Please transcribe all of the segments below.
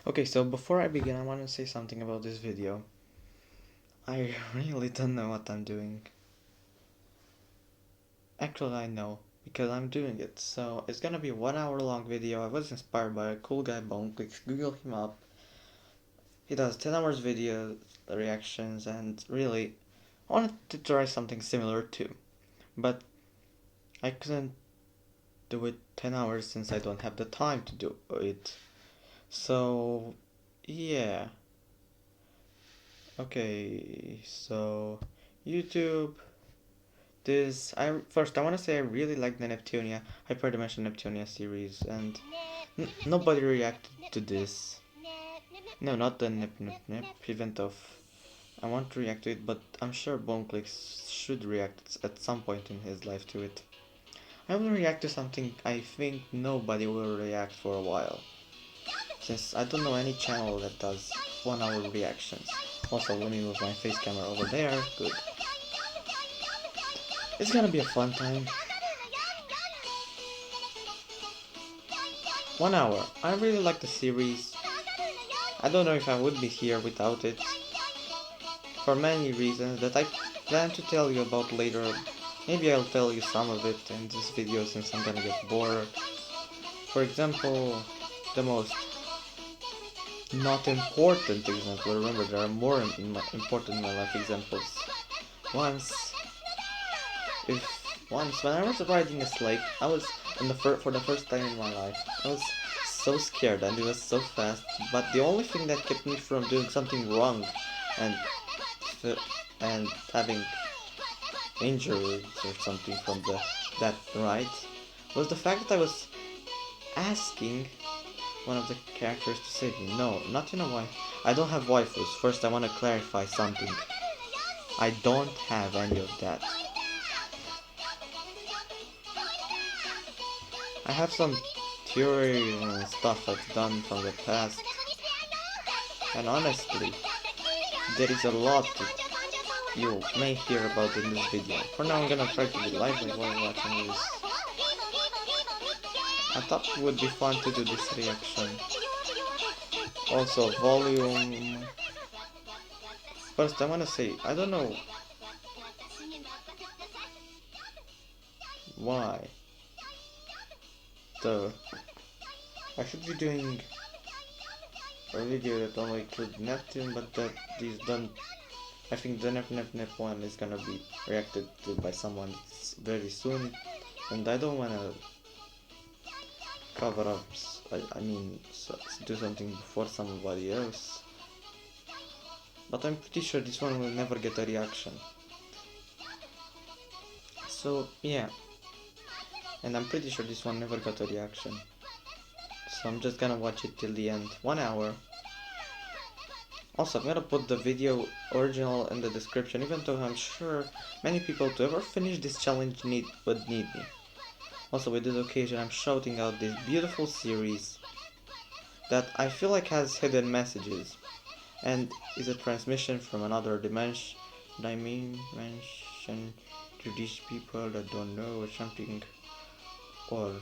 Okay, so before I begin, I want to say something about this video. I really don't know what I'm doing. Actually, I know, because I'm doing it. So, it's gonna be a 1 hour long video. I was inspired by a cool guy, Boneclicks. Google him up. He does 10 hours video reactions, and really, I wanted to try something similar too. But I couldn't do it 10 hours since I don't have the time to do it. So, yeah. Okay, so YouTube. I want to say I really like the Neptunia Hyperdimension Neptunia series, and nobody reacted to this. No, not the Nep Nep Nep event of. I want to react to it, but I'm sure Boneclicks should react at some point in his life to it. I will react to something I think nobody will react for a while, since I don't know any channel that does 1 hour reactions. Also, let me move my face camera over there. Good. It's gonna be a fun time. 1 hour. I really like the series. I don't know if I would be here without it, for many reasons that I plan to tell you about later. Maybe I'll tell you some of it in this video since I'm gonna get bored. For example, the most not important example. Remember, there are more important in my life examples. Once, if once when I was riding a sleigh, I was for the first time in my life. I was so scared and it was so fast. But the only thing that kept me from doing something wrong and and having injuries or something from that ride was the fact that I was asking one of the characters to save me. No, not in a wife. I don't have waifus. First, I want to clarify something. I don't have any of that. I have some theory and stuff I've done from the past, and honestly, there is a lot you may hear about in this video. For now, I'm gonna try to be lively while watching this. I thought it would be fun to do this reaction. Also, volume. First, I wanna say, I don't know why the I should be doing a video that only includes Neptune, but that these don't. I think the Nep Nep Nep one is gonna be reacted to by someone very soon, and I don't wanna cover up. I mean, do something before somebody else. But I'm pretty sure this one will never get a reaction. So yeah, and I'm pretty sure this one never got a reaction. So I'm just gonna watch it till the end. 1 hour. Also, I'm gonna put the video original in the description, even though I'm sure many people to ever finish this challenge would need me. Also, with this occasion, I'm shouting out this beautiful series that I feel like has hidden messages and is a transmission from another dimension to these people that don't know or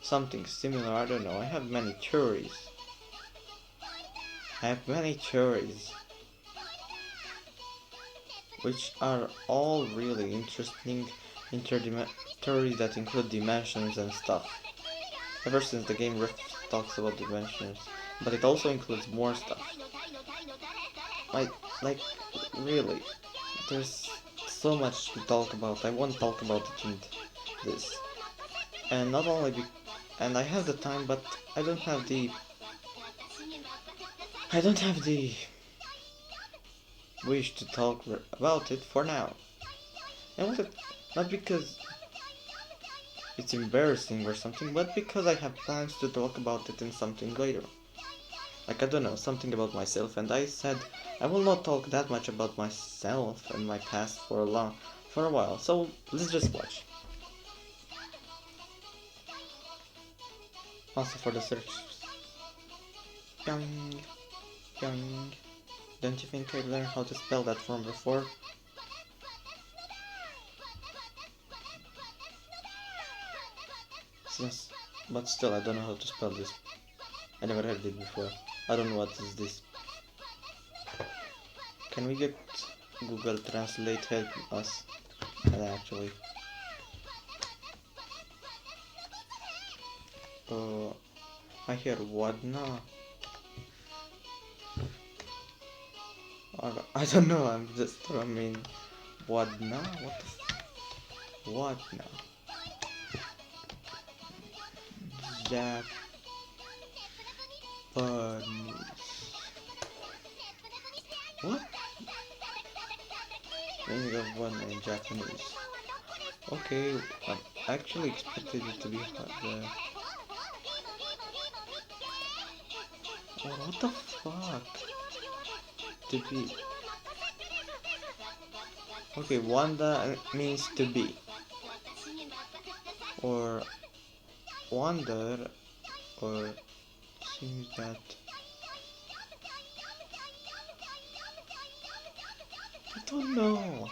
something similar. I don't know. I have many theories. Which are all really interesting theories that include dimensions and stuff. Ever since the game Rift talks about dimensions, but it also includes more stuff. Like really, there's so much to talk about. I won't talk about it in this. And not only and I have the time, but I don't have the wish to talk about it for now. And not because it's embarrassing or something, but because I have plans to talk about it in something later. Like, I don't know, something about myself, and I said I will not talk that much about myself and my past for a while, so let's just watch. Also for the search. Young. Don't you think I learned how to spell that from before? But still, I don't know how to spell this. I never heard it before. I don't know what is this. Can we get Google Translate help us? Actually. I hear Wadna. I don't know, I'm just drumming. Wadna? What the Wadna? Japanese. What? Meaning of one in Japanese. Okay, I actually expected it to be hard. Oh, what the fuck? To be. Okay, wanda means to be. Or wonder, or seems that. I don't know.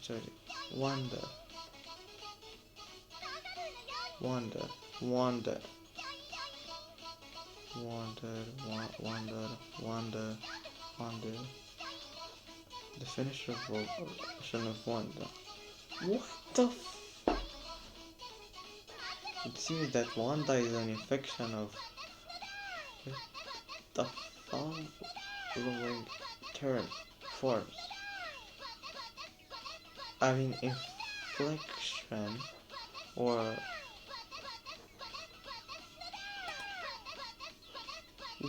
Sorry. Wonder. Wonder. Wonder. Wonder. Wonder. Wonder. The finisher version of wonder. What the It seems that wanda is an infection of the following term forms. I mean inflection or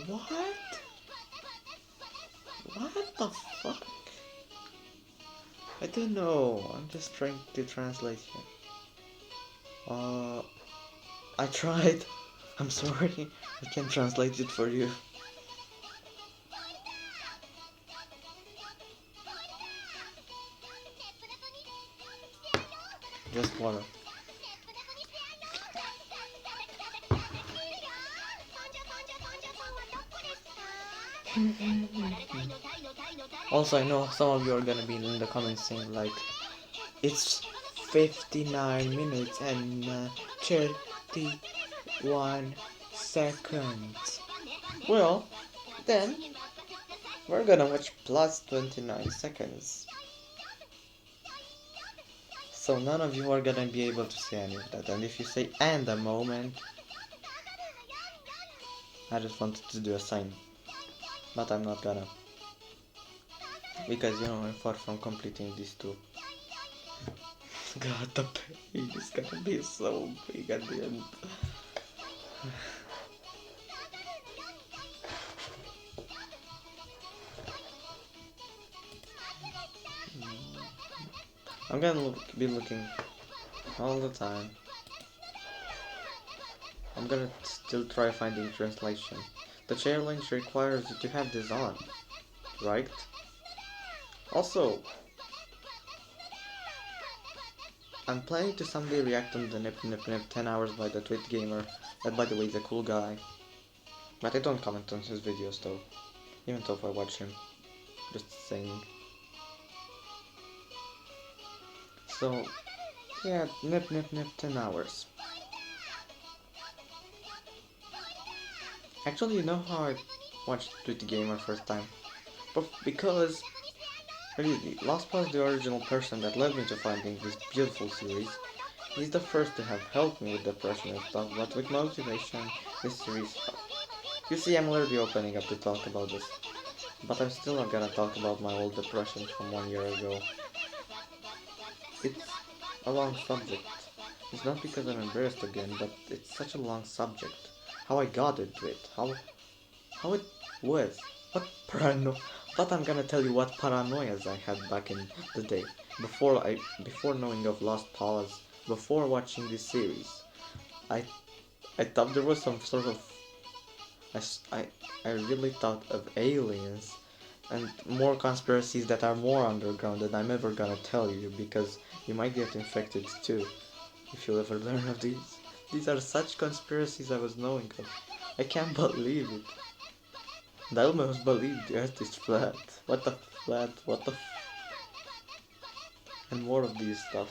what? What the fuck? I don't know. I'm just trying to translate here. I tried. I'm sorry. I can't translate it for you. Just water. Also, I know some of you are gonna be in the comments saying like, it's 59 minutes and 31 seconds. Well, then we're gonna watch plus 29 seconds. So none of you are gonna be able to say any of that. And if you say and a moment, I just wanted to do a sign. But I'm not gonna. Because you know I'm far from completing these two. God, the pain is gonna be so big at the end. I'm gonna be looking all the time. I'm gonna still try finding translation. The challenge requires you to have this on, right? Also, I'm planning to someday react on the Nep Nep Nep 10 hours by the Twit Gamer. That, by the way, is a cool guy. But I don't comment on his videos though, even though if I watch him. Just saying. So, yeah, Nep Nep Nep 10 hours. Actually, you know how I watched Twit Gamer first time? But because, really, Lost was the original person that led me to finding this beautiful series. He's the first to have helped me with depression and stuff, but with motivation, this series helped. You see, I'm literally opening up to talk about this. But I'm still not gonna talk about my old depression from 1 year ago. It's a long subject. It's not because I'm embarrassed again, but it's such a long subject. How I got into it, how it was, what parano. But I'm gonna tell you what paranoias I had back in the day, before knowing of Lost Pause, before watching this series. I I thought there was some sort of I really thought of aliens and more conspiracies that are more underground that I'm ever gonna tell you because you might get infected too if you ever learn of these. These are such conspiracies I was knowing of. I can't believe it. And I almost believe the earth is flat. What the flat? What the and more of these stuff.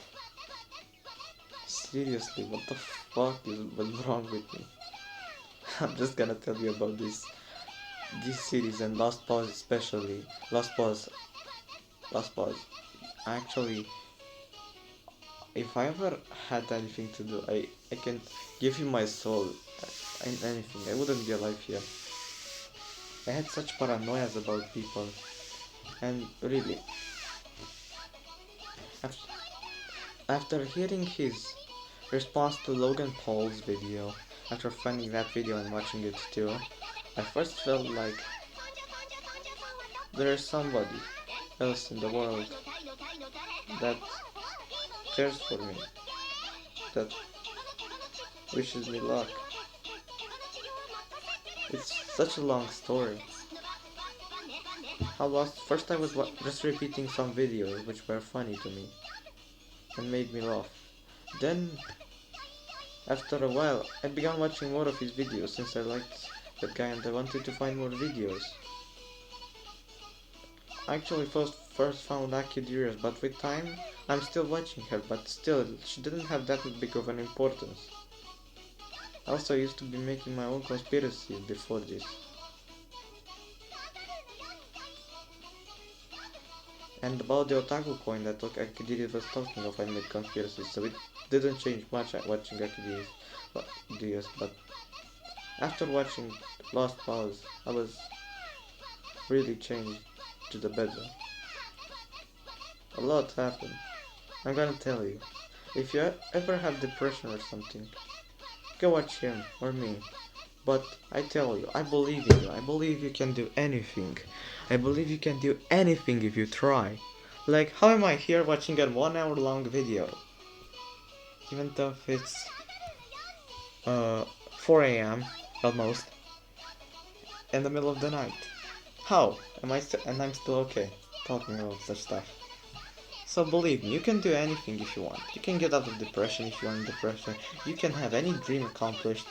Seriously, what the fuck is what's wrong with me? I'm just gonna tell you about this series and Lost Pause especially. Lost Pause. Actually, if I ever had anything to do, I can give you my soul and anything. I wouldn't be alive here. I had such paranoias about people, and really, af- after hearing his response to Logan Paul's video, after finding that video and watching it too, I first felt like there is somebody else in the world that cares for me, that wishes me luck. It's such a long story. First I was just repeating some videos which were funny to me and made me laugh. Then, after a while, I began watching more of his videos since I liked that guy and I wanted to find more videos. I actually first found Aki Durious, but with time, I'm still watching her, but still, she didn't have that big of an importance. I also used to be making my own conspiracies before this. And about the otaku coin that Akidiri was talking of, I made conspiracies, so it didn't change much watching Akidiri's, but after watching Lost Pause, I was really changed to the better. A lot happened. I'm gonna tell you. If you ever have depression or something, go watch him or me. But I tell you, I believe in you. I believe you can do anything. I believe you can do anything if you try. Like, how am I here watching a 1 hour long video? Even though it's 4 a.m. almost in the middle of the night. How am I and I'm still okay talking about such stuff. So believe me, you can do anything if you want. You can get out of depression if you're in depression. You can have any dream accomplished.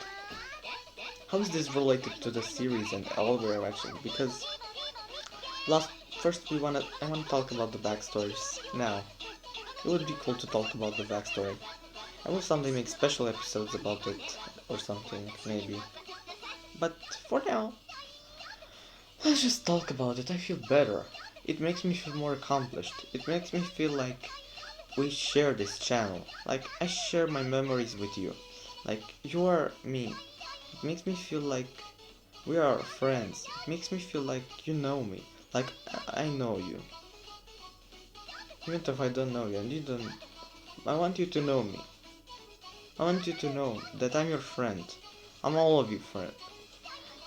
How is this related to the series and all we're watching? Because first I wanna talk about the backstories now. It would be cool to talk about the backstory. I will someday make special episodes about it or something, maybe. But for now, let's just talk about it. I feel better. It makes me feel more accomplished. It makes me feel like we share this channel. Like I share my memories with you. Like you are me. It makes me feel like we are friends. It makes me feel like you know me. Like I know you. Even if I don't know you and you don't, I want you to know me. I want you to know that I'm your friend. I'm all of you friend.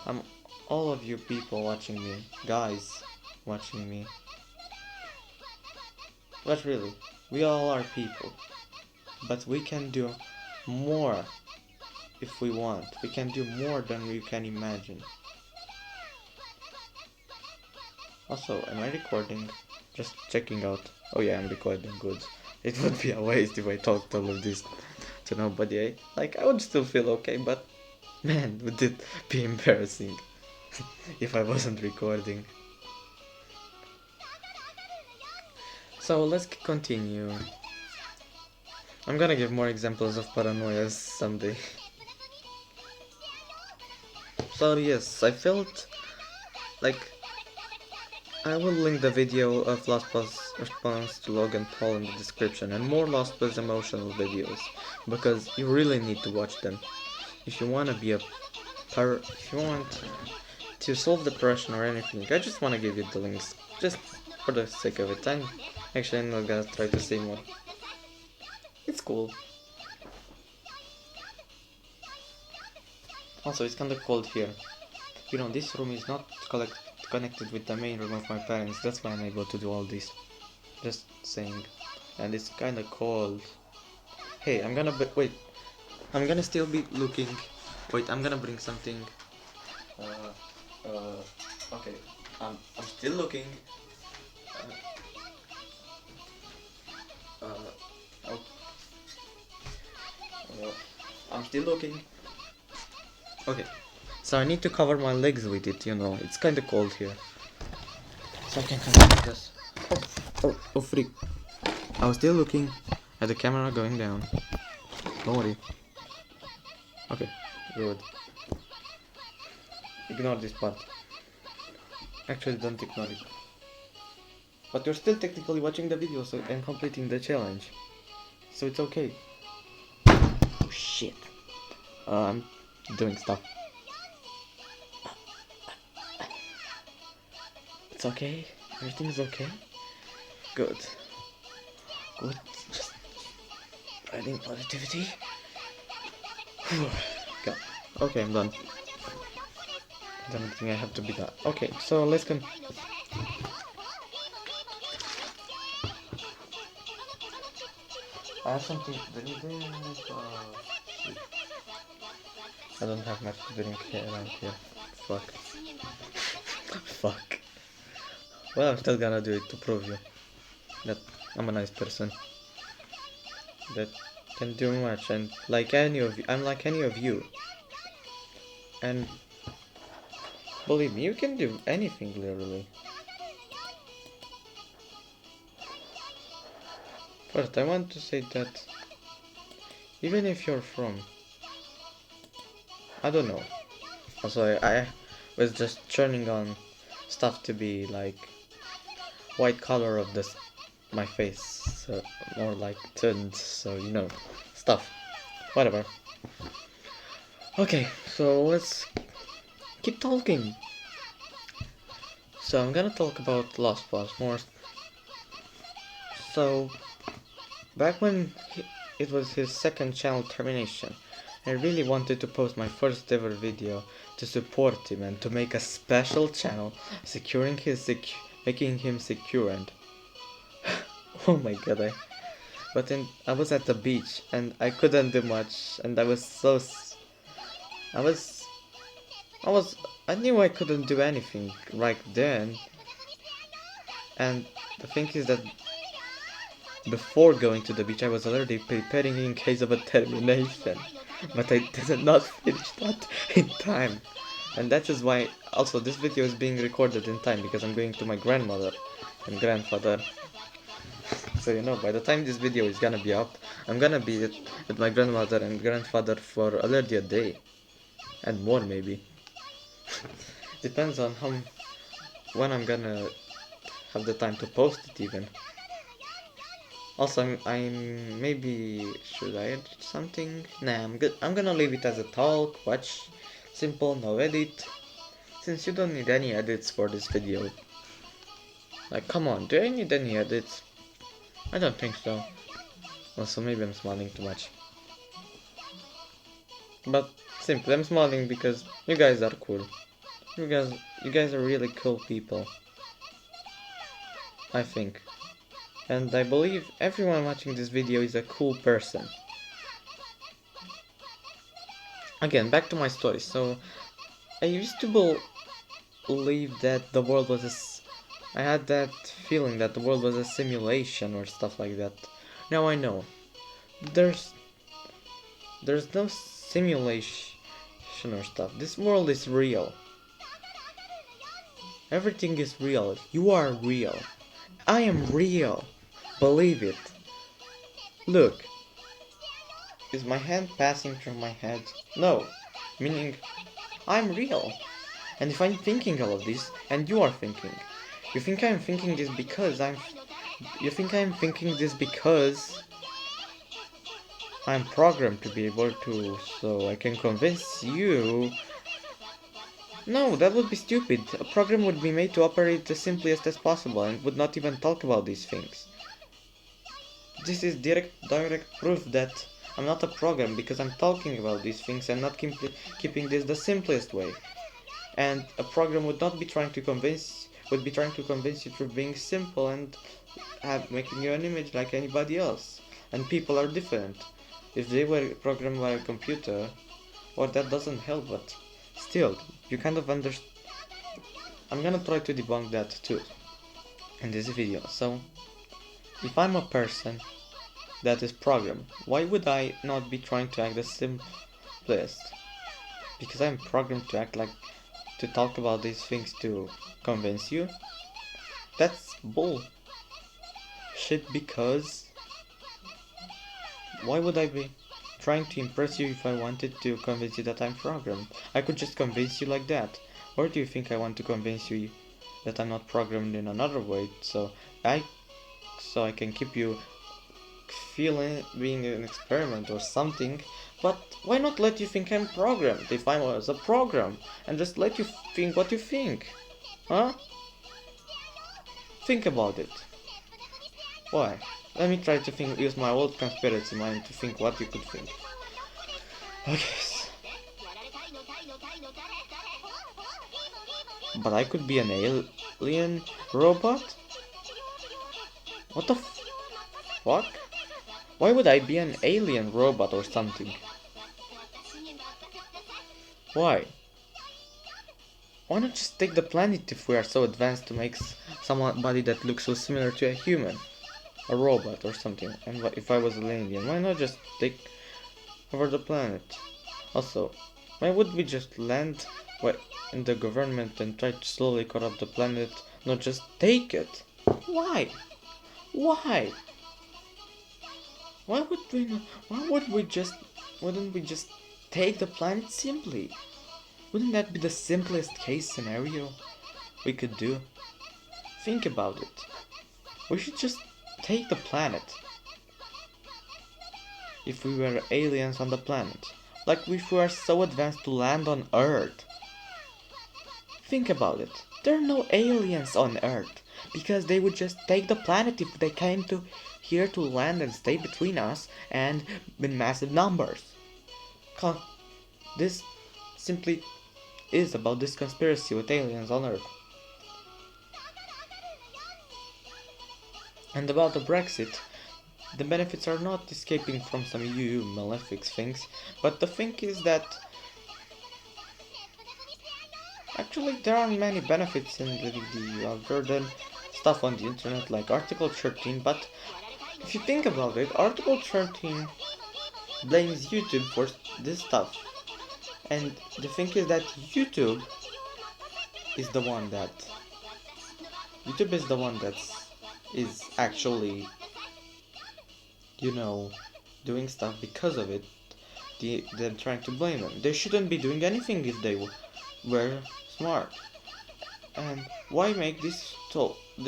I'm all of you people watching me. Guys watching me. But really, we all are people. But we can do more if we want. We can do more than we can imagine. Also, am I recording? Just checking out. Oh yeah, I'm recording, good. It would be a waste if I talked all of this to nobody, eh? Like, I would still feel okay, but man, would it be embarrassing if I wasn't recording. So let's continue. I'm gonna give more examples of paranoias someday. So yes, I felt like I will link the video of LastPass response to Logan Paul in the description and more LastPass emotional videos because you really need to watch them if you wanna be if you want to solve depression or anything. I just wanna give you the links just for the sake of it. I'm not gonna try to say more. It's cool. Also, it's kinda cold here. You know, this room is not connected with the main room of my parents, that's why I'm able to do all this. Just saying. And it's kinda cold. Hey, wait. I'm gonna still be looking. Wait, I'm gonna bring something. Okay. I'm still looking. Oh. I'm still looking. Okay. So I need to cover my legs with it, you know. It's kinda cold here. So I can continue this. Oh, freak. I was still looking at the camera going down. Don't worry. Okay, good. ignore this part. Actually, don't ignore it. But you're still technically watching the video and completing the challenge. So it's okay. Oh shit. I'm doing stuff. It's okay? Everything's okay? Good. Good. Just adding positivity. God. Okay, I'm done. I don't think I have to be done. Okay, so let's go. I have something to drink. I don't have much to drink here around here. Fuck. Fuck. Well, I'm still gonna do it to prove you that I'm a nice person. That can do much, and like any of you, I'm like any of you. And believe me, you can do anything literally. First, I want to say that even if you're from, I don't know. Also, I was just turning on stuff to be like white color of this my face, so more like tint, so you know, stuff, whatever. Okay, so let's keep talking. So I'm gonna talk about Lost Pause more. So back when it was his second channel termination, I really wanted to post my first ever video to support him and to make a special channel securing his making him secure and oh my god, but then I was at the beach and I couldn't do much and I was so I was I knew I couldn't do anything right then, and the thing is that before going to the beach I was already preparing in case of a termination, but I did not finish that in time, and that is why also this video is being recorded in time because I'm going to my grandmother and grandfather. So you know, by the time this video is gonna be up, I'm gonna be at my grandmother and grandfather for already a day, and more maybe. Depends on when I'm gonna have the time to post it even. Also, I'm maybe should I edit something? Nah, I'm good. I'm gonna leave it as a talk. Watch, simple, no edit. Since you don't need any edits for this video. Like, come on, do I need any edits? I don't think so. Also, maybe I'm smiling too much. But simply, I'm smiling because you guys are cool. You guys are really cool people. I think. And I believe everyone watching this video is a cool person. Again, back to my story. So, I used to believe that the world was I had that feeling that the world was a simulation or stuff like that. Now I know. There's no simulation or stuff. This world is real. Everything is real. You are real. I am real. Believe it. Look. Is my hand passing through my head? No. Meaning, I'm real. And if I'm thinking all of this, and you are thinking, you think I'm thinking this because you think I'm thinking this because I'm programmed to be able to, so I can convince you. No, that would be stupid. A program would be made to operate the simplest as possible and would not even talk about these things. This is direct proof that I'm not a program because I'm talking about these things and not keeping this the simplest way. And a program would not be trying to convince you through being simple and making you an image like anybody else. And people are different. If they were programmed by a computer, well, that doesn't help, but still, you kind of understand. I'm gonna try to debunk that too in this video. So, if I'm a person that is programmed, why would I not be trying to act the simplest? Because I'm programmed to act like to talk about these things to convince you? That's bull shit, because why would I be trying to impress you if I wanted to convince you that I'm programmed? I could just convince you like that. Or do you think I want to convince you that I'm not programmed in another way, so I can keep you feeling being an experiment or something? But why not let you think I'm programmed if I was a program, and just let you think what you think? Huh? Think about it. Why? Let me try to think, use my old conspiracy mind to think what you could think. Okay. But I could be an alien robot? What the fuck? Why would I be an alien robot or something? Why? Why not just take the planet if we are so advanced to make somebody that looks so similar to a human? A robot or something. And if I was an alien, why not just take over the planet? Also, why would we just land in the government and try to slowly corrupt the planet, not just take it? Why? Why? Why would we not, wouldn't we just take the planet simply? Wouldn't that be the simplest case scenario we could do? Think about it. We should just take the planet. If we were aliens on the planet. Like if we are so advanced to land on Earth. Think about it. There are no aliens on Earth. Because they would just take the planet if they came here to land and stay between us and in massive numbers. This simply is about this conspiracy with aliens on Earth. And about the Brexit, the benefits are not escaping from some EU malefic things, but the thing is that actually there are many benefits in the other than stuff on the internet like Article 13, but if you think about it, Article 13 blames YouTube for this stuff. And the thing is that YouTube is the one that is actually, doing stuff because of it. They're trying to blame them. They shouldn't be doing anything if they were smart. And why make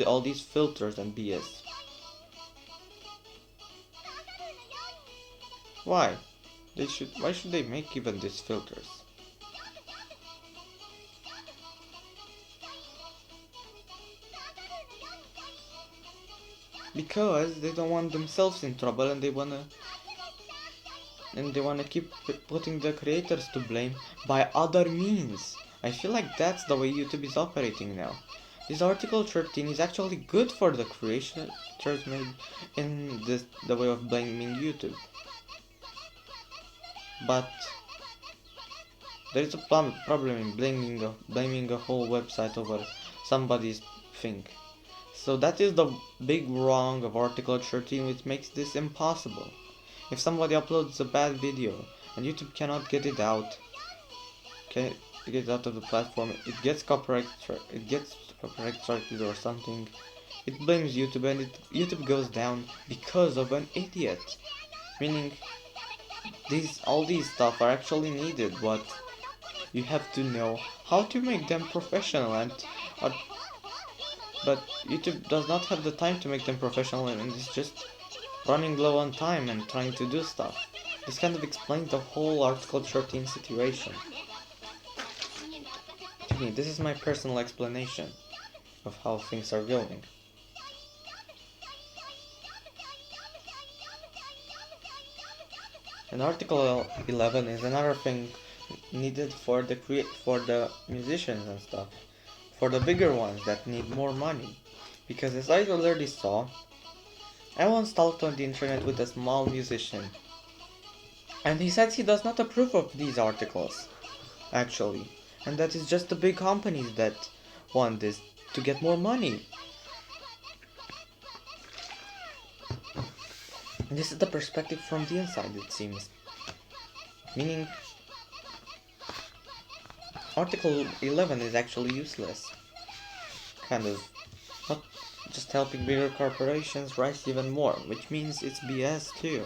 all these filters and BS? Why? Why should they make even these filters? Because they don't want themselves in trouble and they wanna keep putting the creators to blame by other means. I feel like that's the way YouTube is operating now. This Article 13 is actually good for the creators made in the way of blaming YouTube. But there is a problem in blaming a whole website over somebody's thing. So that is the big wrong of Article 13, which makes this impossible. If somebody uploads a bad video and YouTube cannot get it out of the platform, it gets copyright striked or something, it blames YouTube and YouTube goes down because of an idiot. Meaning all these stuff are actually needed, but you have to know how to make them professional but YouTube does not have the time to make them professional and is just running low on time and trying to do stuff. This kind of explains the whole Article 13 situation. To me, this is my personal explanation of how things are going. And Article 11 is another thing needed for the musicians and stuff. For the bigger ones that need more money. Because as I already saw, I once talked on the internet with a small musician. And he said he does not approve of these articles. Actually. And that is just the big companies that want this to get more money. And this is the perspective from the inside, it seems. Meaning, Article 11 is actually useless. Kind of. Not just helping bigger corporations rise even more, which means it's BS too.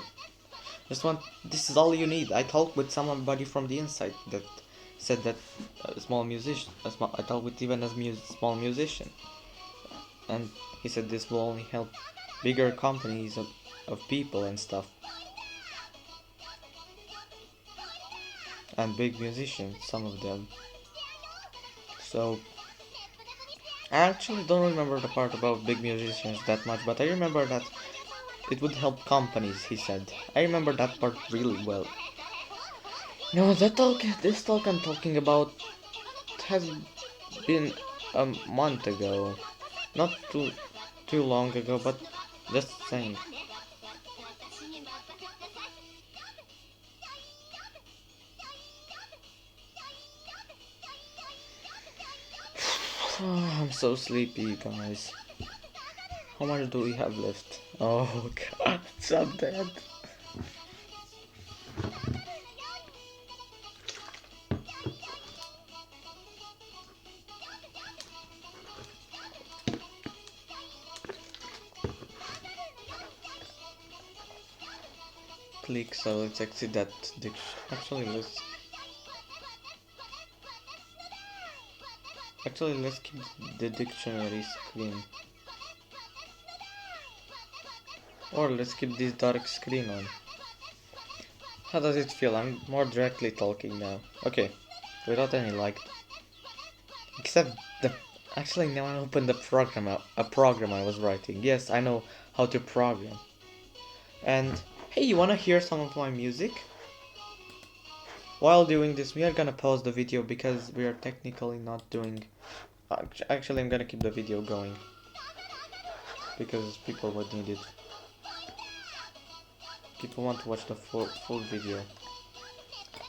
This is all you need. I talked with somebody from the inside that said that a small musician, I talked with even a small musician, and he said this will only help bigger companies of people and stuff, and big musicians, some of them. So I actually don't remember the part about big musicians that much, but I remember that it would help companies, he said. I remember that part really well. No, this talk I'm talking about has been a month ago. Not too long ago, but just saying. I'm so sleepy, guys. How much do we have left? Oh god, I'm dead. Click, so let's exit that Actually, let's keep the dictionary screen. Or let's keep this dark screen on. How does it feel? I'm more directly talking now. Okay, without any like. Except the. Actually, now I open the program, a program I was writing. Yes, I know how to program. And hey, you wanna hear some of my music? While doing this, we are gonna pause the video because we are technically not doing. Actually, I'm gonna keep the video going because people would need it. People want to watch the full video.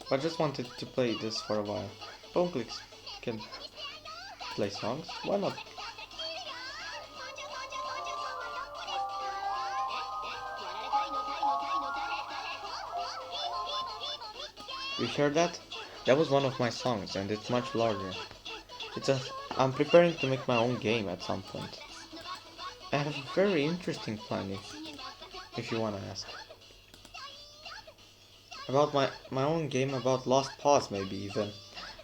I just wanted to play this for a while. Bone clicks can play songs. Why not? You hear that? That was one of my songs, and it's much larger. I'm preparing to make my own game at some point. I have a very interesting plan, if you wanna ask. About my own game about Lost Pause, maybe even.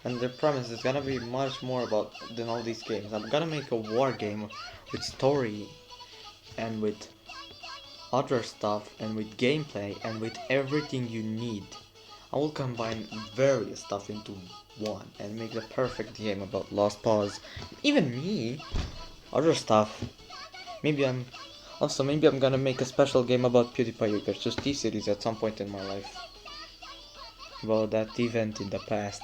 And the premise is gonna be much more about than all these games. I'm gonna make a war game with story and with other stuff and with gameplay and with everything you need. I will combine various stuff into one and make the perfect game about Lost Pause. Even me, other stuff. Maybe I'm gonna make a special game about PewDiePie versus T-Series at some point in my life. About that event in the past.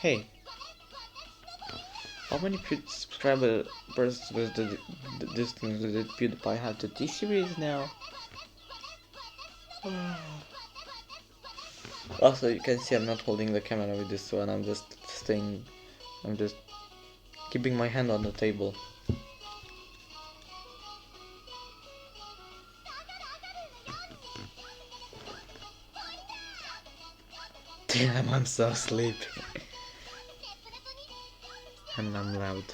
Hey, how many subscribers was the distance that PewDiePie had to T-Series now? Also, you can see I'm not holding the camera with this one, I'm just keeping my hand on the table. Damn, I'm so sleepy. And I'm loud.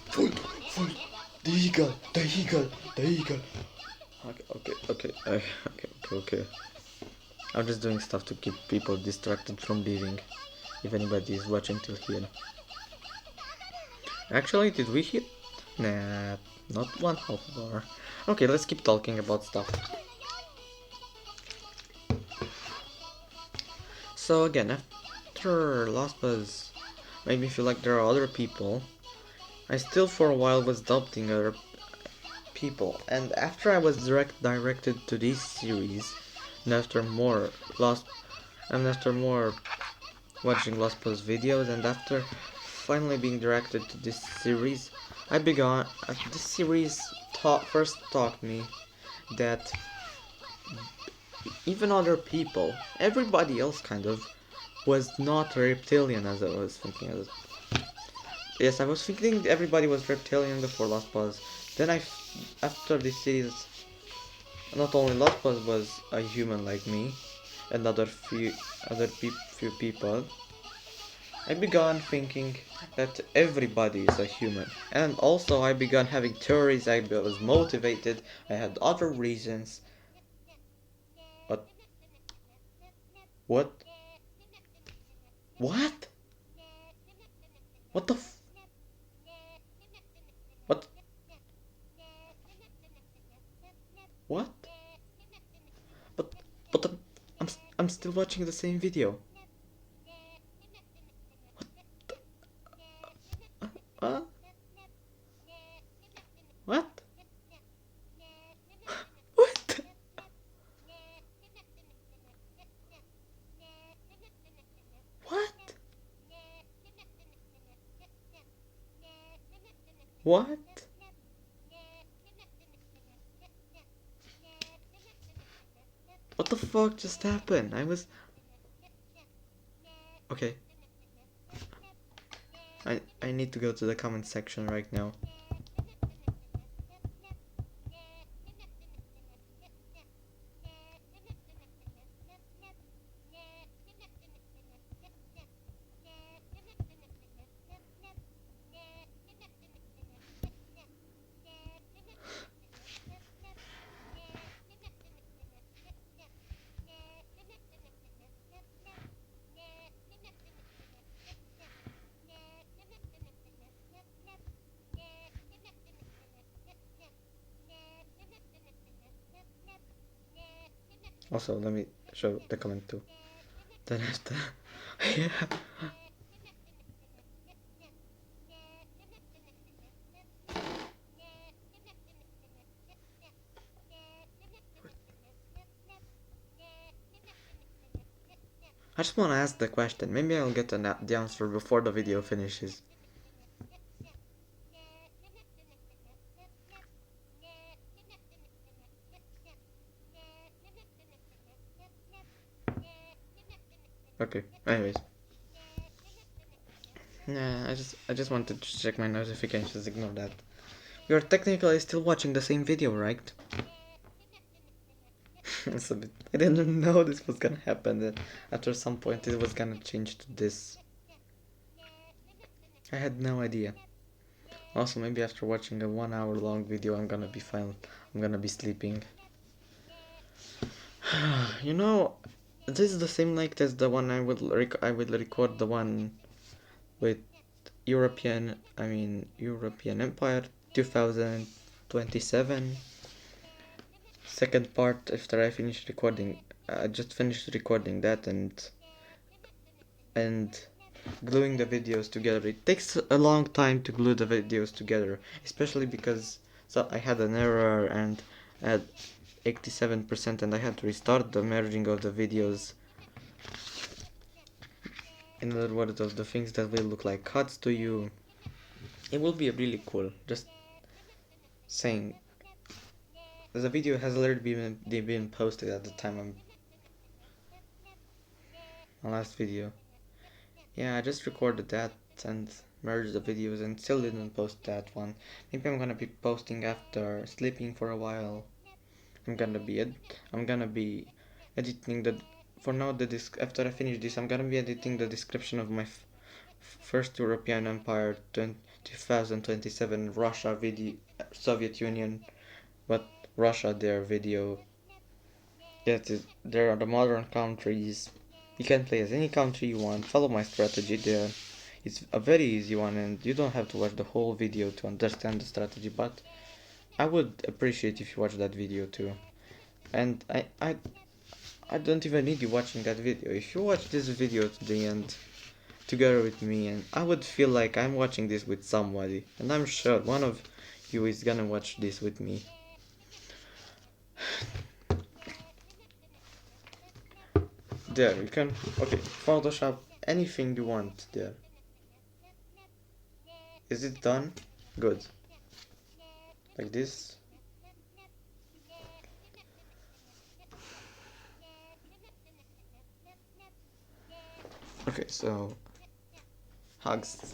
Full, the eagle. Okay. I'm just doing stuff to keep people distracted from leaving. If anybody is watching till here. Actually, did we hit? Nah, not 1/2 bar. Okay, let's keep talking about stuff. So again, after Lost Buzz made me feel like there are other people, I still for a while was doubting other people, and after I was directed to this series, and after more watching Lost Buzz videos, and after finally being directed to this series, this series first taught me that even other people, everybody else kind of, was not a reptilian as I was thinking. Yes, I was thinking everybody was reptilian before Last Buzz. Then after this series, not only Last Buzz was a human like me, and few people, I began thinking that everybody is a human. And also I began having theories, I was motivated, I had other reasons. But what? What? What the what? What? But I'm still watching the same video. What? What? What? What? What? What the fuck just happened? Okay. I need to go to the comment section right now. Also, let me show the comment too. Then after, yeah. I just want to ask the question. Maybe I'll get the answer before the video finishes. Okay. Anyways. Nah, I just wanted to check my notifications. Ignore that. You're technically still watching the same video, right? It's a bit. I didn't know this was gonna happen. That after some point it was gonna change to this. I had no idea. Also, maybe after watching a 1 hour long video, I'm gonna be fine. I'm gonna be sleeping. You know, this is the same night as the one I will record the one with European Empire 2027. Second part after I finished recording. I just finished recording that and gluing the videos together. It takes a long time to glue the videos together, especially because I had an error and at 87% and I had to restart the merging of the videos. In other words, of the things that will look like cuts to you. It will be really cool. Just saying. The video has already been posted at the time of my last video. Yeah, I just recorded that and merged the videos and still didn't post that one. Maybe I'm gonna be posting after sleeping for a while. I'm gonna be editing the. For now, after I finish this, I'm gonna be editing the description of my first European Empire 2027 Russia video, Soviet Union, but Russia their video. That is, there are the modern countries. You can play as any country you want. Follow my strategy there. It's a very easy one, and you don't have to watch the whole video to understand the strategy. But I would appreciate if you watch that video too. And I don't even need you watching that video. If you watch this video to the end together with me, and I would feel like I'm watching this with somebody, and I'm sure one of you is gonna watch this with me. There, you can, okay, Photoshop anything you want there. Is it done? Good. Like this. Okay, so hugs.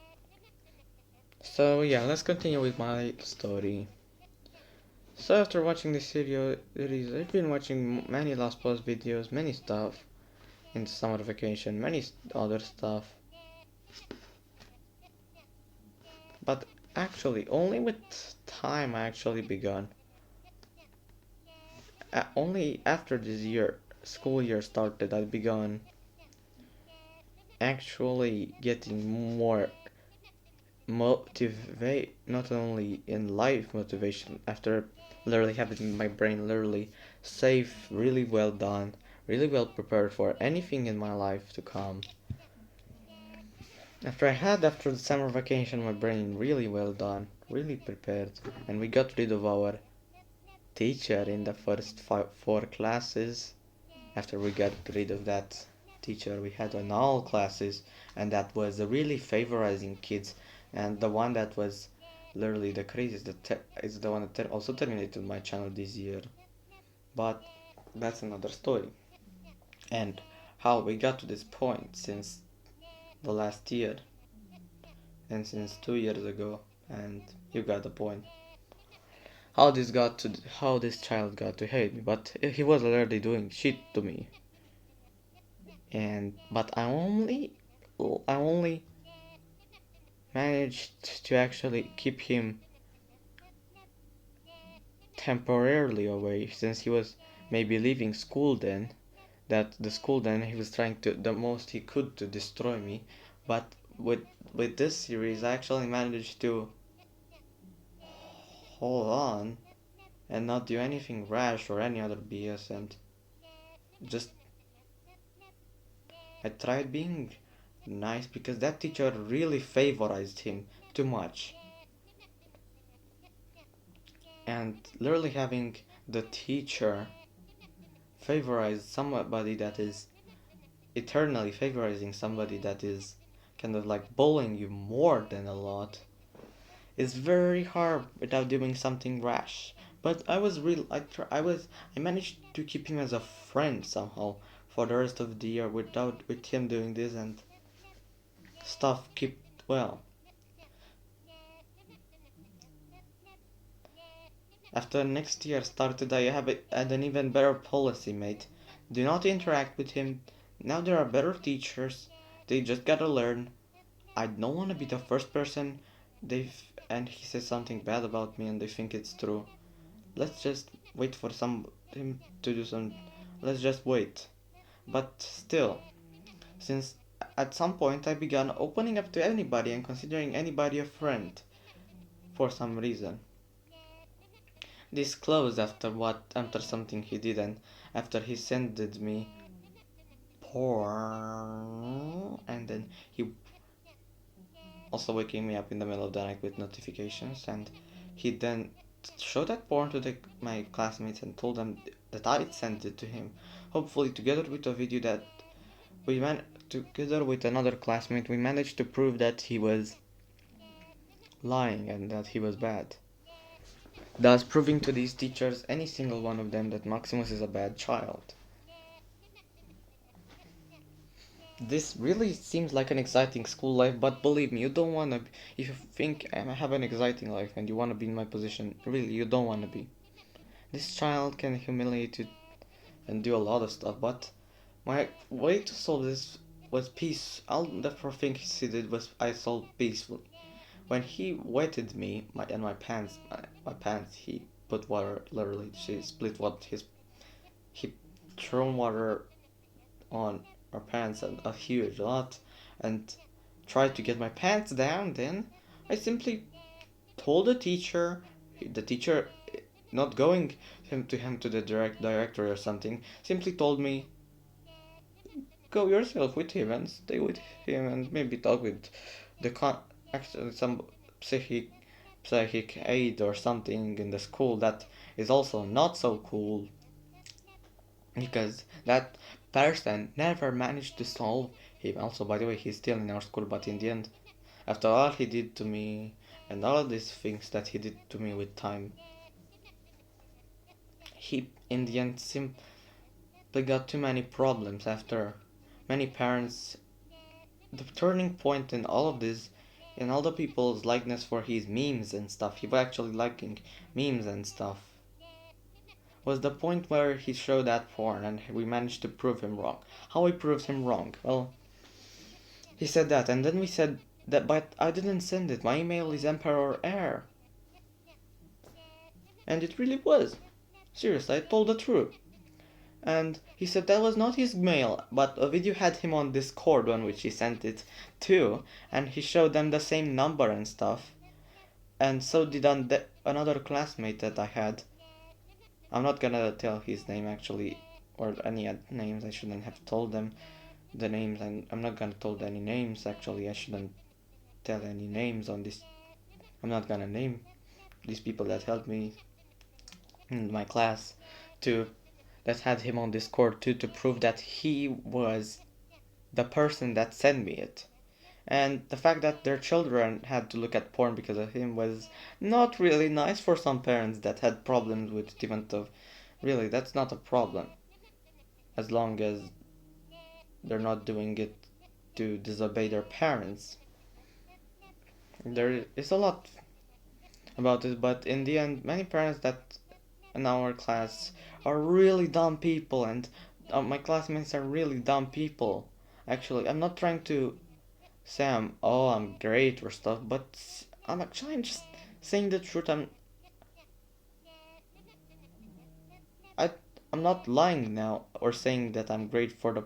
So yeah, let's continue with my story. So after watching this video series, I've been watching many Last Post videos, many stuff in summer vacation, many other stuff. But actually, only with time I actually begun. Only after this school year started, I begun actually getting more motivate, not only in life motivation, after literally having my brain literally safe, really well done, really well prepared for anything in my life to come. After the summer vacation my brain really well done, really prepared, and we got rid of our teacher in the first four classes. After we got rid of that teacher we had on all classes, and that was really favorizing kids, and the one that was literally the craziest is the one that also terminated my channel this year. But that's another story. And how we got to this point since the last year and since 2 years ago, and you got the point. How this child got to hate me, but he was already doing shit to me, and but I only managed to actually keep him temporarily away, since he was maybe leaving school then. That the school then he was trying to the most he could to destroy me, but with this series I actually managed to hold on and not do anything rash or any other BS, and just I tried being nice because that teacher really favorized him too much. And literally having the teacher favorize somebody that is eternally favorizing somebody that is kind of like bullying you more than a lot is very hard without doing something rash. But I was real. I managed to keep him as a friend somehow for the rest of the year without with him doing this, and stuff kept well. After next year started, had an even better policy, mate. Do not interact with him. Now there are better teachers. They just gotta learn. I don't want to be the first person and he says something bad about me and they think it's true. Let's just wait for him to do some. Let's just wait. But still, since at some point I began opening up to anybody and considering anybody a friend for some reason. This closed after something he did, and after he sent me porn, and then he also waking me up in the middle of the night with notifications, and he then showed that porn to my classmates and told them that I sent it to him. Hopefully, together with a video that together with another classmate, we managed to prove that he was lying and that he was bad. Thus, proving to these teachers, any single one of them, that Maximus is a bad child. This really seems like an exciting school life, but believe me, you don't wanna be. If you think I have an exciting life and you wanna be in my position, really, you don't wanna be. This child can humiliate you and do a lot of stuff, but my way to solve this was peace. The first thing he did was I solved peacefully. When he wetted me, my pants, he put water, literally, she split what he thrown water on our pants a huge lot and tried to get my pants down. Then I simply told the teacher not going him to the directory or something, simply told me go yourself with him and stay with him and maybe talk with actually some psychic aid or something in the school that is also not so cool, because that person never managed to solve him. Also, by the way, he's still in our school, but in the end, after all he did to me and all these things that he did to me with time, he in the end simply got too many problems after many parents. The turning point in all of this and all the people's likeness for his memes and stuff. He was actually liking memes and stuff. Was the point where he showed that porn and we managed to prove him wrong. How we proved him wrong? Well, he said that, and then we said that, but I didn't send it. My email is Emperor Air. And it really was. Seriously, I told the truth. And he said that was not his mail, but a video had him on Discord on which he sent it to, and he showed them the same number and stuff. And so did another classmate that I had. I'm not gonna tell his name actually, or any names. I shouldn't have told them the names, and I'm not gonna tell any names actually. I shouldn't tell any names on this. I'm not gonna name these people that helped me in my class to that had him on Discord too, to prove that he was the person that sent me it. And the fact that their children had to look at porn because of him was not really nice for some parents that had problems with it, even though really that's not a problem as long as they're not doing it to disobey their parents. There is a lot about it, but in the end, many parents that in our class are really dumb people, and my classmates are really dumb people. Actually, I'm not trying to say I'm great or stuff, but I'm just saying the truth. I I'm not lying now or saying that I'm great for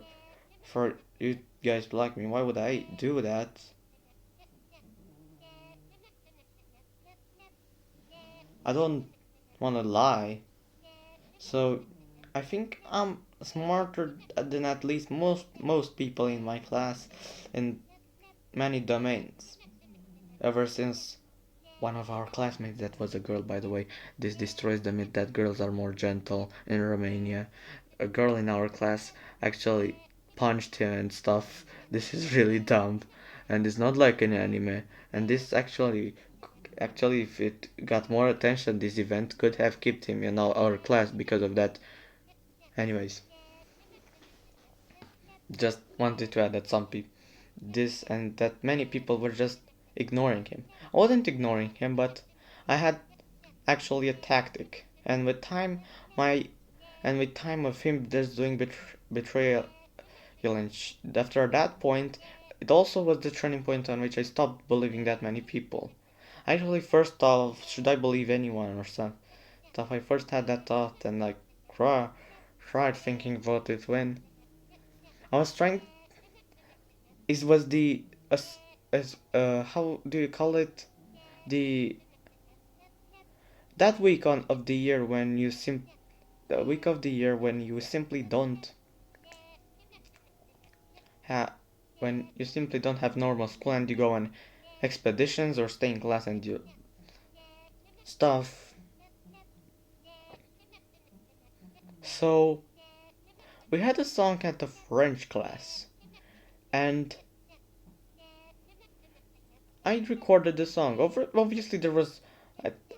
you guys to like me. Why would I do that? I don't want to lie. So I think I'm smarter than at least most people in my class in many domains. Ever since one of our classmates, that was a girl by the way, this destroys the myth that girls are more gentle in Romania. A girl in our class actually punched him and stuff. This is really dumb, and it's not like an anime. And this actually, if it got more attention, this event could have kept him in our class because of that. Anyways, just wanted to add that some people this and that many people were just ignoring him. I wasn't ignoring him, but I had actually a tactic. My and with time of him just doing betrayal, and after that point, it also was the turning point on which I stopped believing that many people. Actually, first thought, should I believe anyone or some stuff? I first had that thought and like tried thinking about it when I was trying. It was the as how do you call it? The that week on of the year when you the week of the year when you simply don't have when you simply don't have normal school and you go on expeditions or stay in class and do stuff. So we had a song at the French class, and I recorded the song. Obviously, there was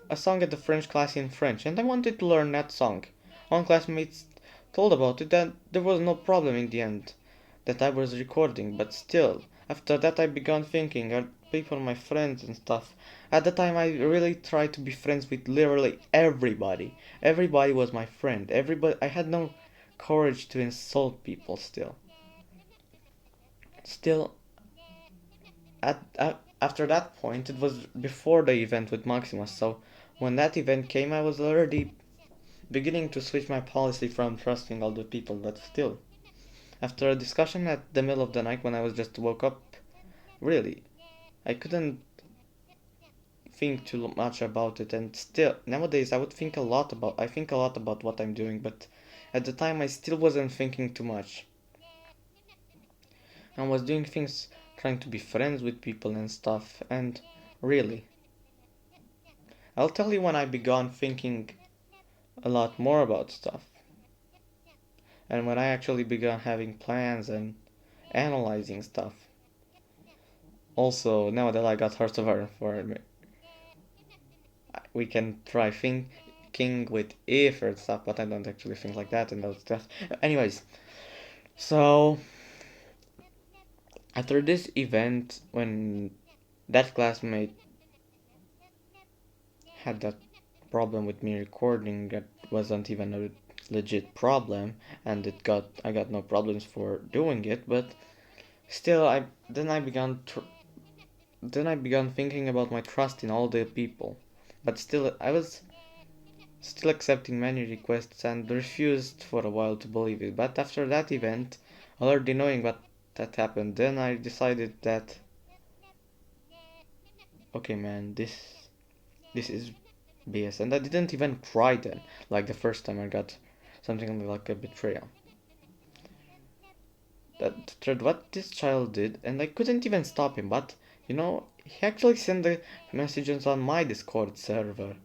a song at the French class in French, and I wanted to learn that song. One classmates told about it, and there was no problem in the end that I was recording, but still, after that I began thinking, are people my friends and stuff? At the time, I really tried to be friends with literally everybody. Everybody was my friend. I had no courage to insult people still. Still, after that point, it was before the event with Maximus, so when that event came, I was already beginning to switch my policy from trusting all the people, but still. After a discussion at the middle of the night when I was just woke up, really, I couldn't think too much about it, and still, nowadays I think a lot about what I'm doing, but at the time I still wasn't thinking too much. I was doing things trying to be friends with people and stuff, and really, I'll tell you when I began thinking a lot more about stuff, and when I actually began having plans and analyzing stuff. Also, now that I got horsepower for me, we can try thinking with if and stuff, but I don't actually think like that and those stuff. Anyways, so after this event, when that classmate had that problem with me recording that wasn't even a legit problem, and I got no problems for doing it, but still I then I began then I began thinking about my trust in all the people. But still I was still accepting many requests and refused for a while to believe it. But after that event, already knowing what that happened, then I decided that okay man, this is BS, and I didn't even cry then, like the first time I got something like a betrayal. That what this child did, and I couldn't even stop him. But he actually sent the messages on my Discord server.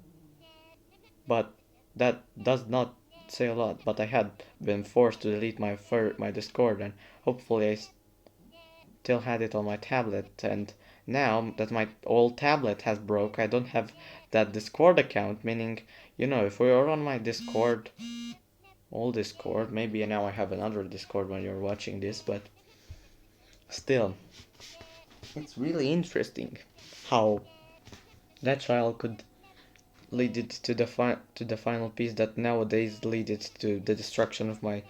But that does not say a lot. But I had been forced to delete my Discord, and hopefully I still had it on my tablet. And now that my old tablet has broke, I don't have that Discord account. Meaning, if we are on my Discord, old Discord, maybe now I have another Discord when you're watching this, but still, it's really interesting how that child could lead it to the final piece that nowadays lead it to the destruction of my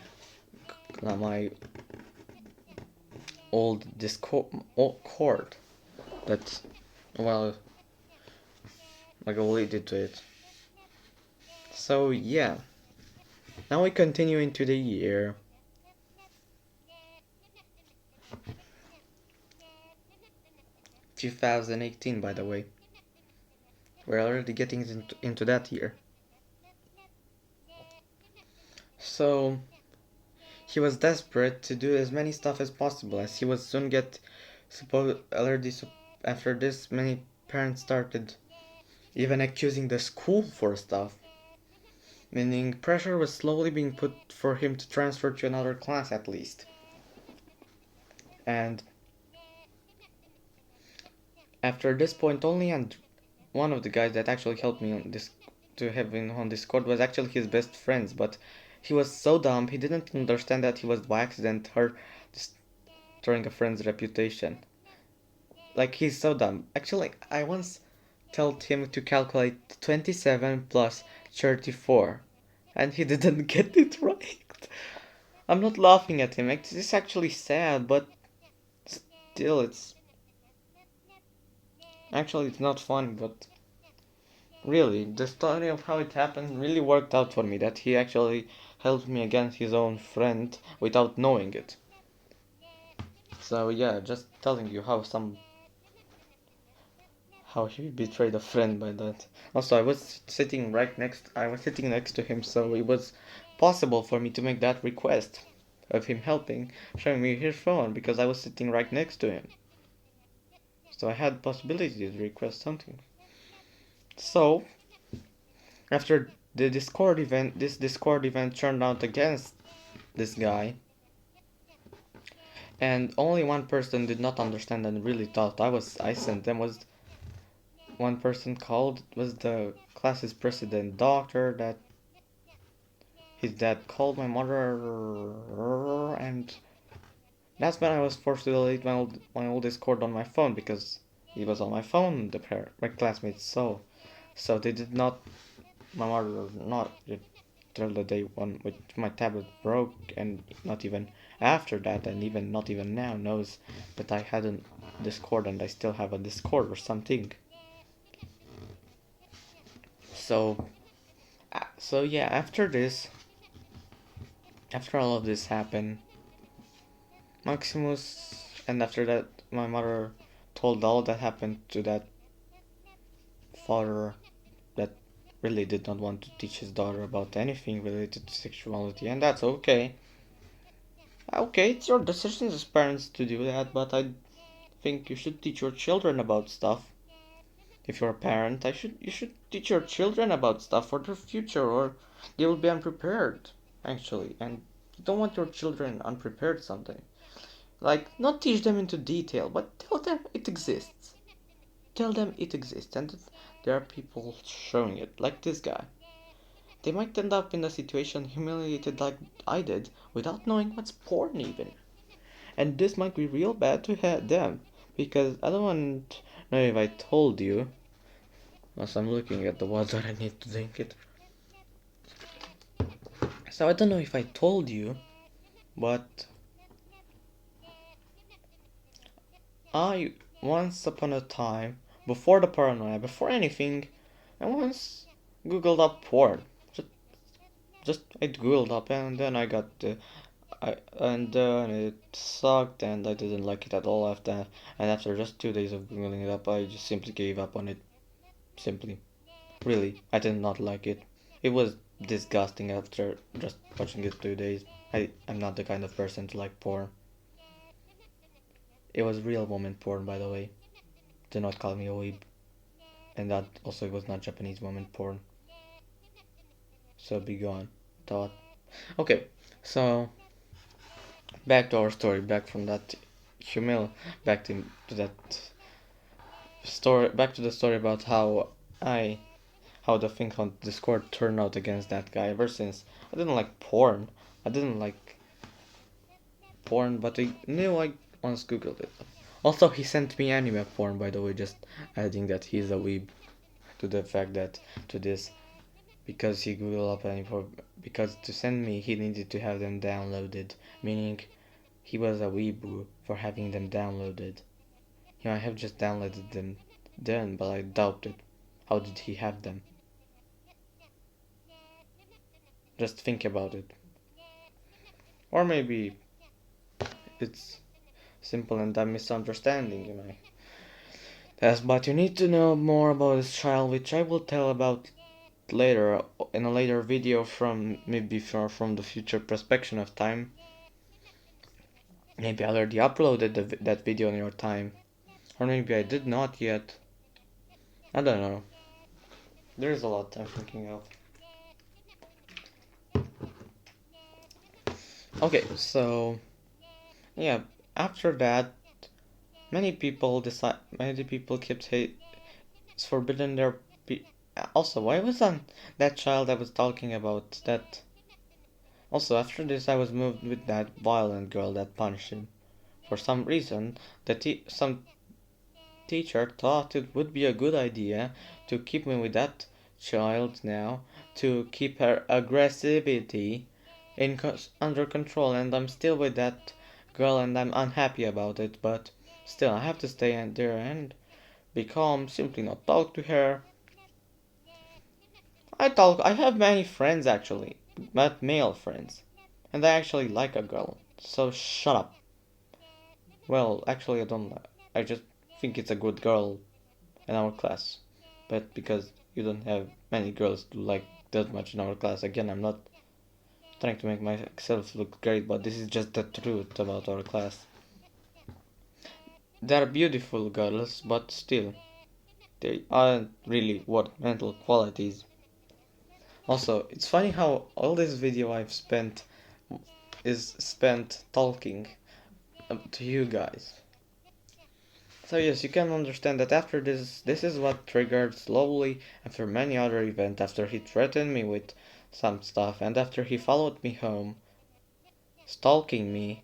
old Discord. That well, like lead it to it. So yeah, now we continue into the year 2018. By the way, we're already getting into that year. So he was desperate to do as many stuff as possible, as he would soon get after this many parents started even accusing the school for stuff, meaning pressure was slowly being put for him to transfer to another class at least. And after this point only, and one of the guys that actually helped me on this to have him on Discord was actually his best friends, but he was so dumb he didn't understand that he was by accident hurt destroying a friend's reputation. Like, he's so dumb. Actually, I once told him to calculate 27 plus 34, and he didn't get it right. I'm not laughing at him. It's actually sad, but still, it's not funny. But really, the story of how it happened really worked out for me. That he actually helped me against his own friend without knowing it. So yeah, just telling you how he betrayed a friend by that. Also, I was sitting next to him, so it was possible for me to make that request of him helping, showing me his phone because I was sitting right next to him. So I had possibility to request something. So after this Discord event turned out against this guy, and only one person did not understand and really thought I sent them was one person called was the class's president doctor that his dad called my mother, and that's when I was forced to delete my old Discord on my phone because he was on my phone. My classmates so they did not. My mother not till the day one with my tablet broke, and not even after that, and even not even now knows that I had a Discord and I still have a Discord or something. So yeah, after all of this happened, Maximus, and after that, my mother told all that happened to that father that really did not want to teach his daughter about anything related to sexuality, and that's okay. Okay, it's your decision as parents to do that, but I think you should teach your children about stuff. If you're a parent, you should teach your children about stuff for their future, or they will be unprepared, actually. And you don't want your children unprepared something. Like, not teach them into detail, but tell them it exists. Tell them it exists, and that there are people showing it, like this guy. They might end up in a situation humiliated like I did, without knowing what's porn even. And this might be real bad to them, because I don't want know if I told you. As I'm looking at the water, I need to drink it. So I don't know if I told you, but I once upon a time, before the paranoia, before anything, I once googled up porn. Just, just I googled up and then I got and then it sucked and I didn't like it at all after. And after just 2 days of googling it up, I just simply gave up on it. Simply, really, I did not like it. It was disgusting after just watching it 2 days. I'm not the kind of person to like porn. It was real woman porn, by the way. Do not call me a weeb. And that also was not Japanese woman porn. So be gone, thought. Okay, so back to our story, back from that humil, back to that story, back to the story about I, how the thing on Discord turned out against that guy. Ever since I didn't like porn, I didn't like porn, but I knew I once googled it. Also, he sent me anime porn, by the way, just adding that he's a weeb to the fact that to this because he googled up anime because to send me he needed to have them downloaded, meaning he was a weeboo for having them downloaded. He might have just downloaded them then, but I doubt it. How did he have them? Just think about it. Or maybe it's simple and a misunderstanding, you know. Yes, but you need to know more about this child, which I will tell about later in a later video from maybe from the future perspective of time. Maybe I already uploaded that video in your time, or maybe I did not yet. I don't know. There's a lot I'm thinking of. Okay, so yeah, after that, many people kept it's forbidden their. Also, why was that child I was talking about that? Also, after this, I was moved with that violent girl that punched him. For some reason, some teacher thought it would be a good idea to keep me with that child now, to keep her aggressivity under control, and I'm still with that girl and I'm unhappy about it, but still I have to stay there and be calm, simply not talk to her. I have many friends actually, but male friends, and I actually like a girl, so shut up. Well, actually I don't, I just think it's a good girl in our class, but because you don't have many girls to like that much in our class, again, I'm not trying to make myself look great, but this is just the truth about our class. They're beautiful girls, but still, they aren't really worth mental qualities. Also, it's funny how all this video I've spent is spent talking to you guys. So yes, you can understand that after this is what triggered slowly after many other events, after he threatened me with some stuff, and after he followed me home, stalking me.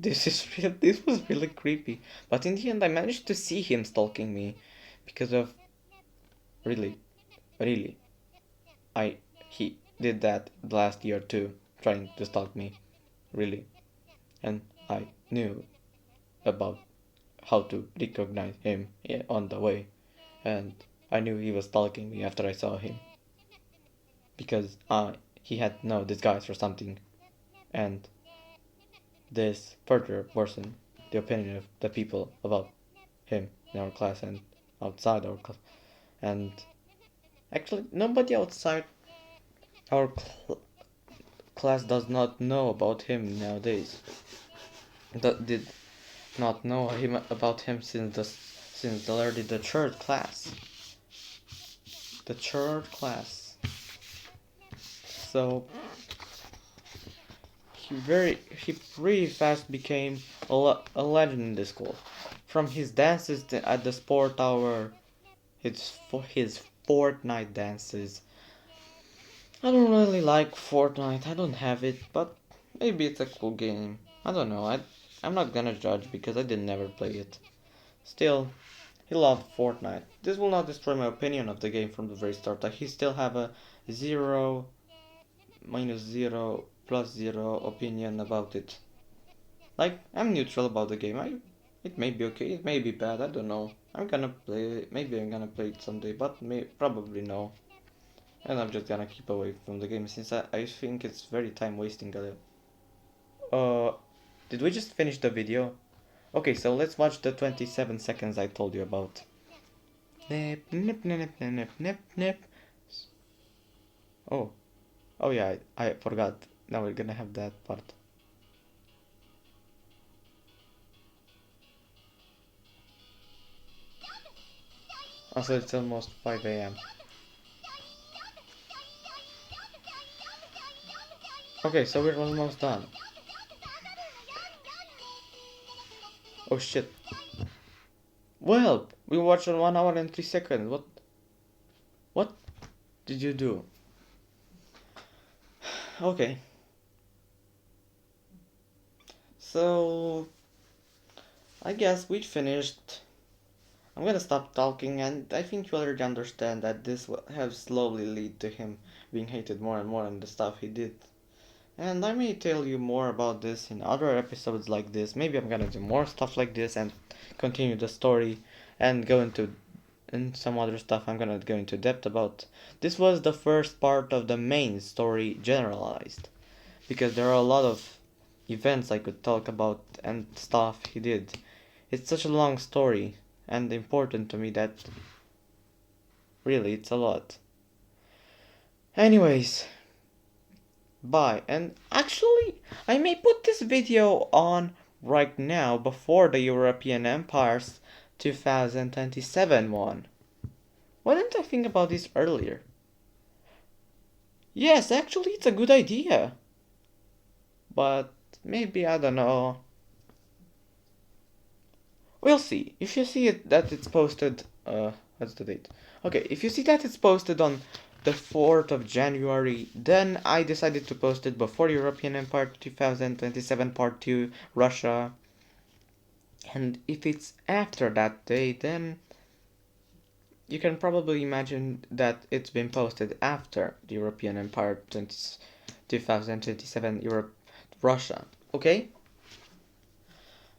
This was really creepy. But in the end, I managed to see him stalking me because of really, really, he did that last year too, trying to stalk me, really, and I knew about how to recognize him on the way, and I knew he was stalking me after I saw him because he had no disguise or something, and this further worsened the opinion of the people about him in our class and outside our class. And actually, nobody outside our class does not know about him nowadays. That did not know about him since already the third class. The third class. So he pretty fast became a legend in the school. From his dances at the sport hour, his Fortnite dances. I don't really like Fortnite. I don't have it, but maybe it's a cool game. I don't know. I'm not gonna judge because I did never play it. Still, He loved Fortnite. This will not destroy my opinion of the game from the very start. He still have a 0, -0, +0 opinion about it. Like, I'm neutral about the game. It may be okay, it may be bad, I don't know. I'm gonna play it, maybe I'm gonna play it someday, but probably no. And I'm just gonna keep away from the game since I think it's very time wasting. Uh, did we just finish the video? Okay, so let's watch the 27 seconds I told you about. Nep, nep, nep, nep, nep, nep, nep. Oh, oh yeah, I forgot. Now we're gonna have that part. Also, it's almost 5 a.m. Okay, so we're almost done. Oh shit. Well, we watched on 1 hour and 3 seconds. What did you do? Okay. So, I guess we finished. I'm gonna stop talking, and I think you already understand that this will have slowly lead to him being hated more and more on the stuff he did. And I may tell you more about this in other episodes like this. Maybe I'm gonna do more stuff like this and continue the story and go into some other stuff I'm gonna go into depth about. This was the first part of the main story generalized, because there are a lot of events I could talk about and stuff he did. It's such a long story and important to me that really it's a lot. Anyways, bye. And actually, I may put this video on right now before the European Empire's 2027 one. Why didn't I think about this earlier? Yes, actually, it's a good idea. But maybe, I don't know. We'll see. If you see it that it's posted, what's the date? Okay, if you see that it's posted on the 4th of January, then I decided to post it before European Empire 2027 Part 2, Russia. And if it's after that day, then you can probably imagine that it's been posted after the European Empire 2027 Europe, Russia. Okay?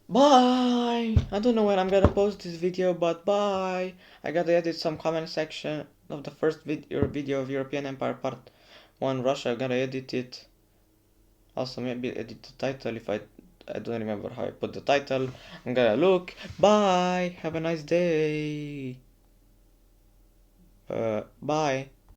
Bye! I don't know when I'm gonna post this video, but bye! I gotta edit some comment section of the first video of European Empire Part 1 Russia. I gotta edit it. Also, maybe edit the title if I don't remember how I put the title. I'm gonna look. Bye! Have a nice day! Bye!